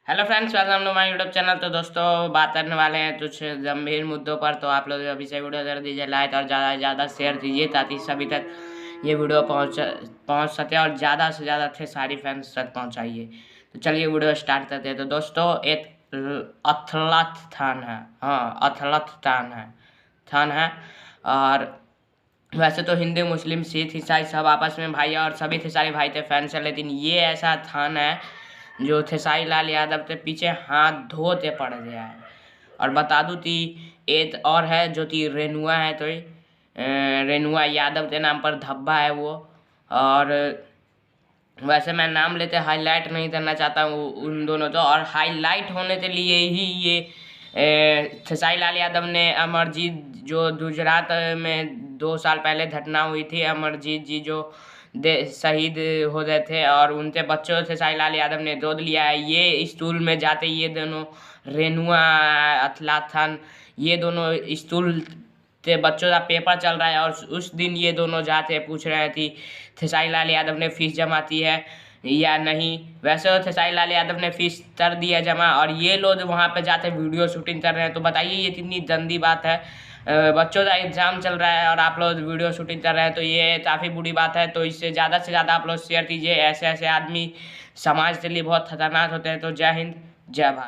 Hello friends, welcome to my YouTube channel. तो दोस्तों, बात करने वाले हैं कुछ गंभीर मुद्दों पर। तो आप लोग अभी से वीडियो कर दीजिए लाइक और ज़्यादा से ज़्यादा शेयर कीजिए ताकि सभी तक ये वीडियो पहुंच सके और ज़्यादा से ज़्यादा थे सारी फैंस तक पहुंचाइए। तो चलिए वीडियो स्टार्ट करते हैं। तो दोस्तों, एक अथलथान है, हाँ अथलथान है, थान है। और वैसे तो हिंदू मुस्लिम सिख ईसाई सब आपस में भाई और सभी थे सारे भाई थे फैंस है, लेकिन ये ऐसा थान है जो खेसारी लाल यादव के पीछे हाथ धोते पड़ गया है। और बता दूं कि एक और है जो कि रेनुआ है, तो रेनुआ यादव के नाम पर धब्बा है वो। और वैसे मैं नाम लेते हाईलाइट नहीं करना चाहता हूँ उन दोनों तो, और हाईलाइट होने के लिए ही ये खेसारी लाल यादव ने अमरजीत जो गुजरात में 2 साल पहले घटना हुई थी, अमरजीत जी जो शहीद हो गए थे और उनके बच्चों से खेसारी लाल यादव ने गोद लिया है। ये स्कूल में जाते ये दोनों रेनुआ अथलाथन, ये दोनों स्कूल के बच्चों का पेपर चल रहा है और उस दिन ये दोनों जाते पूछ रहे थे खेसारी लाल यादव ने फीस जमा की है या नहीं। वैसे तो खेसारी लाल यादव ने फीस कर दी है जमा और ये लोग वहाँ पे जाते वीडियो शूटिंग कर रहे हैं। तो बताइए ये कितनी गंदी बात है। बच्चों का एग्जाम चल रहा है और आप लोग वीडियो शूटिंग कर रहे हैं, तो ये काफ़ी बुरी बात है। तो इससे ज़्यादा से ज़्यादा आप लोग शेयर कीजिए। ऐसे ऐसे आदमी समाज के लिए बहुत खतरनाक होते हैं। तो जय हिंद, जय भारत।